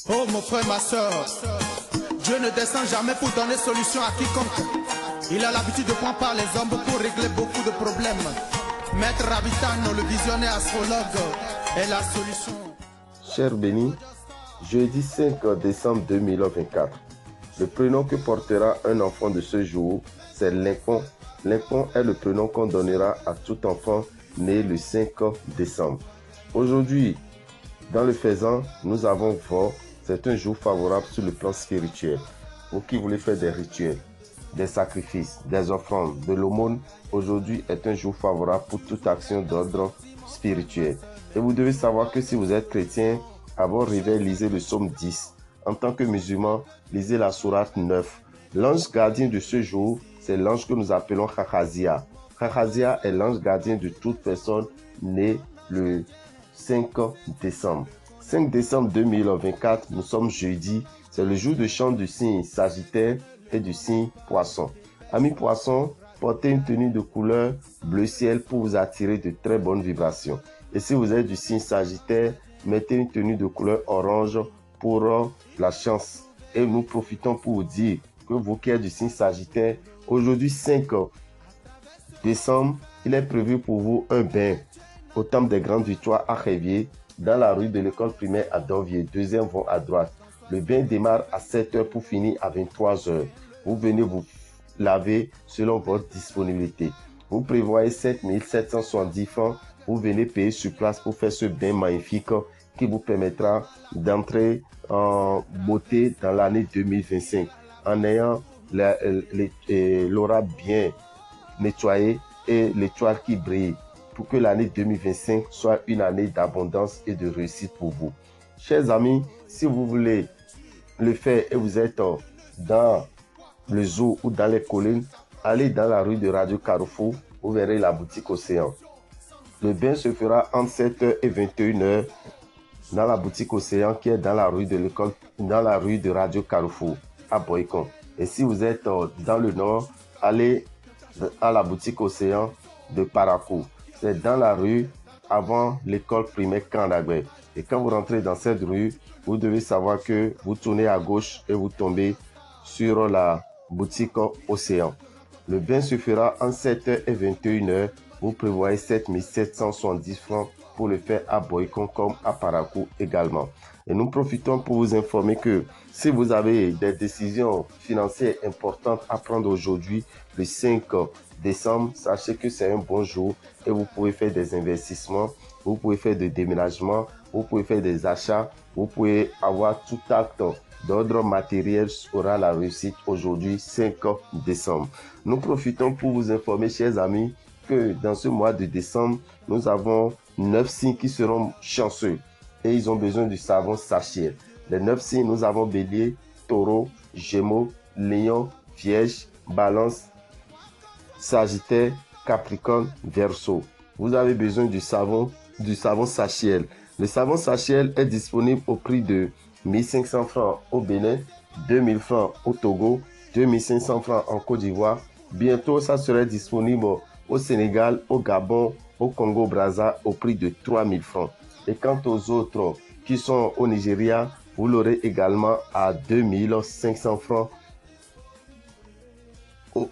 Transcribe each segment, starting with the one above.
Oh mon frère, ma soeur, Dieu ne descend jamais pour donner solution à quiconque. Il a l'habitude de prendre par les hommes pour régler beaucoup de problèmes. Maître Rabitano, le visionnaire astrologue, est la solution. Cher béni, jeudi 5 décembre 2024, le prénom que portera un enfant de ce jour, c'est Lincoln. Lincoln est le prénom qu'on donnera à tout enfant né le 5 décembre. Aujourd'hui, dans le faisant, nous avons voix. C'est un jour favorable sur le plan spirituel. Vous qui voulez faire des rituels, des sacrifices, des offrandes, de l'aumône, aujourd'hui est un jour favorable pour toute action d'ordre spirituel. Et vous devez savoir que si vous êtes chrétien, à votre réveil, lisez le psaume 10. En tant que musulman, lisez la sourate 9. L'ange gardien de ce jour, c'est l'ange que nous appelons Khakazia. Khakazia est l'ange gardien de toute personne née le 5 décembre. 5 décembre 2024, nous sommes jeudi, c'est le jour de chant du signe Sagittaire et du signe Poisson. Amis Poisson, portez une tenue de couleur bleu ciel pour vous attirer de très bonnes vibrations. Et si vous êtes du signe Sagittaire, mettez une tenue de couleur orange pour la chance. Et nous profitons pour vous dire que vous qui êtes du signe Sagittaire, aujourd'hui 5 décembre, il est prévu pour vous un bain au temple des grandes victoires à Révier, dans la rue de l'école primaire à Donvier, deuxième vont à droite. Le bain démarre à 7 h pour finir à 23 h. Vous venez vous laver selon votre disponibilité. Vous prévoyez 7 770 francs. Vous venez payer sur place pour faire ce bain magnifique qui vous permettra d'entrer en beauté dans l'année 2025 en ayant l'aura bien nettoyée et l'étoile qui brille, pour que l'année 2025 soit une année d'abondance et de réussite pour vous. Chers amis, si vous voulez le faire et vous êtes dans le zoo ou dans les collines, allez dans la rue de Radio Carrefour, vous verrez la boutique Océan. Le bain se fera entre 7 h et 21 h dans la boutique Océan qui est dans la rue de l'école, dans la rue de Radio Carrefour à Boycon. Et si vous êtes dans le nord, allez à la boutique Océan de Parakou. C'est dans la rue avant l'école primaire Kandagbe. Et quand vous rentrez dans cette rue, vous devez savoir que vous tournez à gauche et vous tombez sur la boutique Océan. Le bain se fera en 7 h et 21 h. Vous prévoyez 7 770 francs pour le faire à Boycon comme à Parakou également. Et nous profitons pour vous informer que si vous avez des décisions financières importantes à prendre aujourd'hui, le 5 décembre, sachez que c'est un bon jour et vous pouvez faire des investissements, vous pouvez faire des déménagements, vous pouvez faire des achats, vous pouvez avoir tout acte d'ordre matériel aura la réussite aujourd'hui 5 décembre. Nous profitons pour vous informer, chers amis, que dans ce mois de décembre, nous avons 9 signes qui seront chanceux et ils ont besoin du savon Sachiel. Les 9 signes, nous avons Bélier, Taureau, Gémeaux, Lion, Vierge, Balance, Sagittaire, Capricorne, Verseau. Vous avez besoin du savon Sachiel. Le savon Sachiel est disponible au prix de 1500 francs au Bénin, 2000 francs au Togo, 2500 francs en Côte d'Ivoire. Bientôt, ça serait disponible au Sénégal, au Gabon, au Congo-Brazza au prix de 3000 francs. Et quant aux autres qui sont au Nigeria, vous l'aurez également à 2500 francs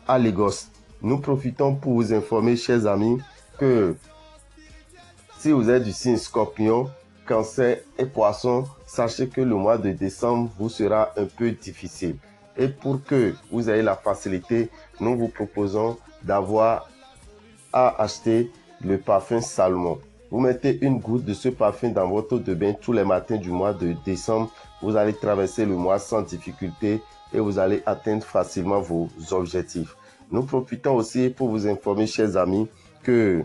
à Lagos. Nous profitons pour vous informer, chers amis, que si vous êtes du signe Scorpion, Cancer et Poisson, sachez que le mois de décembre vous sera un peu difficile. Et pour que vous ayez la facilité, nous vous proposons d'avoir à acheter le parfum Salomon. Vous mettez une goutte de ce parfum dans votre eau de bain tous les matins du mois de décembre. Vous allez traverser le mois sans difficulté et vous allez atteindre facilement vos objectifs. Nous profitons aussi pour vous informer, chers amis, que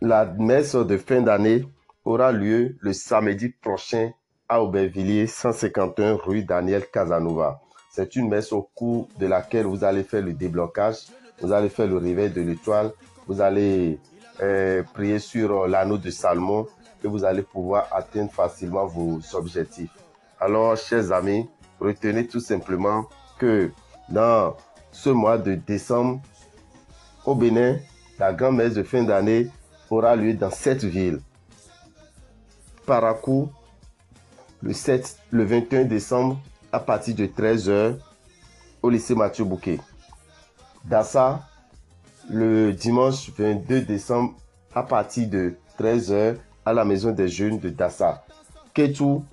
la messe de fin d'année aura lieu le samedi prochain à Aubervilliers, 151 rue Daniel Casanova. C'est une messe au cours de laquelle vous allez faire le déblocage, vous allez faire le réveil de l'étoile, vous allez prier sur l'anneau de Salomon et vous allez pouvoir atteindre facilement vos objectifs. Alors, chers amis, retenez tout simplement que dans ce mois de décembre, au Bénin, la grande messe de fin d'année aura lieu dans 7 villes: Parakou, le 21 décembre à partir de 13 h au lycée Mathieu Bouquet. Dassa, le dimanche 22 décembre à partir de 13 h à la maison des jeunes de Dassa. Kétou,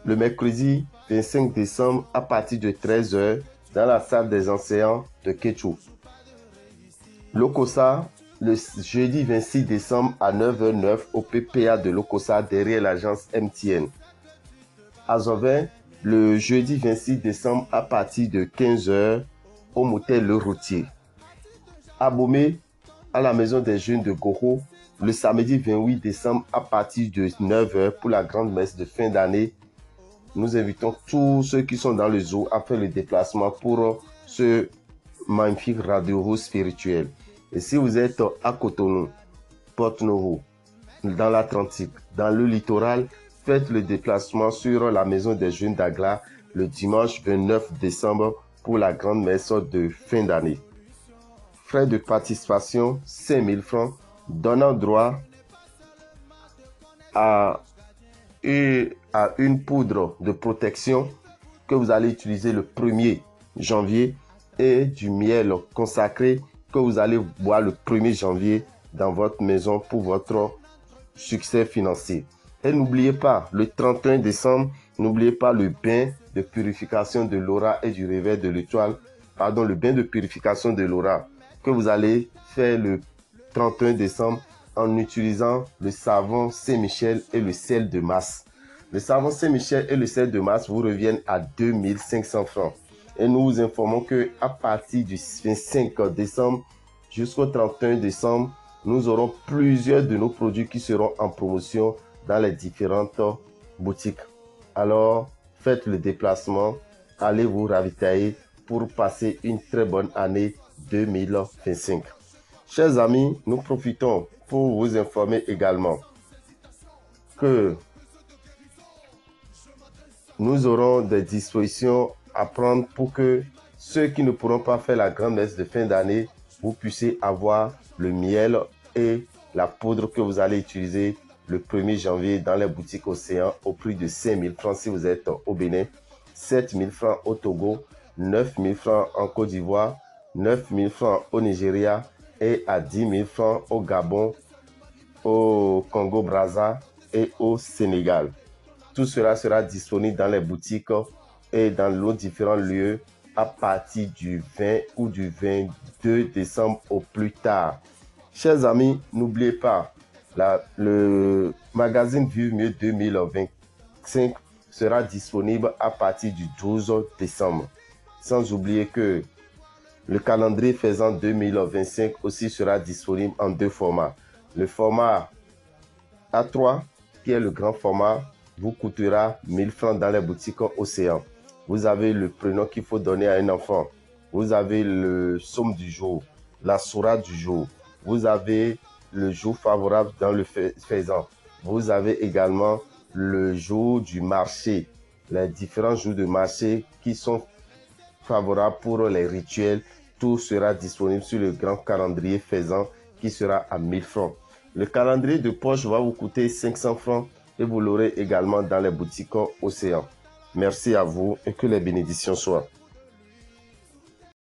le mercredi 25 décembre à partir de 13 h dans la salle des enseignants de Kétou. Lokossa, le jeudi 26 décembre à 9h09 au PPA de Lokossa derrière l'agence MTN. Azovin, le jeudi 26 décembre à partir de 15 h au motel Le Routier. Abomey, à la maison des jeunes de Goro, le samedi 28 décembre à partir de 9 h pour la grande messe de fin d'année. Nous invitons tous ceux qui sont dans le zoo à faire le déplacement pour ce magnifique radio spirituel. Et si vous êtes à Cotonou, Porto-Novo, dans l'Atlantique, dans le littoral, faites le déplacement sur la maison des jeunes d'Agla le dimanche 29 décembre pour la grande messe de fin d'année. Frais de participation, 5 000 francs, donnant droit à une poudre de protection que vous allez utiliser le 1er janvier et du miel consacré que vous allez boire le 1er janvier dans votre maison pour votre succès financier. Et n'oubliez pas, le 31 décembre, n'oubliez pas le bain de purification de l'aura et du réveil de l'étoile. Pardon, le bain de purification de l'aura que vous allez faire le 31 décembre en utilisant le savon Saint-Michel et le sel de Mars. Le savon Saint-Michel et le sel de Mars vous reviennent à 2500 francs. Et nous vous informons qu'à partir du 25 décembre jusqu'au 31 décembre, nous aurons plusieurs de nos produits qui seront en promotion dans les différentes boutiques. Alors, faites le déplacement, allez vous ravitailler pour passer une très bonne année 2025. Chers amis, nous profitons pour vous informer également que nous aurons des dispositions à prendre pour que ceux qui ne pourront pas faire la grande messe de fin d'année, vous puissiez avoir le miel et la poudre que vous allez utiliser le 1er janvier dans les boutiques Océan au prix de 5 000 francs si vous êtes au Bénin, 7 000 francs au Togo, 9 000 francs en Côte d'Ivoire, 9 000 francs au Nigeria et à 10 000 francs au Gabon, au Congo-Brazza et au Sénégal. Tout cela sera disponible dans les boutiques et dans nos différents lieux à partir du 20 ou du 22 décembre au plus tard. Chers amis, n'oubliez pas, le magazine Vivre Mieux 2025 sera disponible à partir du 12 décembre. Sans oublier que le calendrier faisant 2025 aussi sera disponible en deux formats. Le format A3, qui est le grand format, vous coûtera 1000 francs dans les boutiques Océan. Vous avez le prénom qu'il faut donner à un enfant. Vous avez le somme du jour, la sourate du jour. Vous avez le jour favorable dans le faisan. Vous avez également le jour du marché, les différents jours de marché qui sont favorables pour les rituels. Tout sera disponible sur le grand calendrier faisan qui sera à 1000 francs. Le calendrier de poche va vous coûter 500 francs et vous l'aurez également dans les boutiques Océan. Merci à vous et que les bénédictions soient.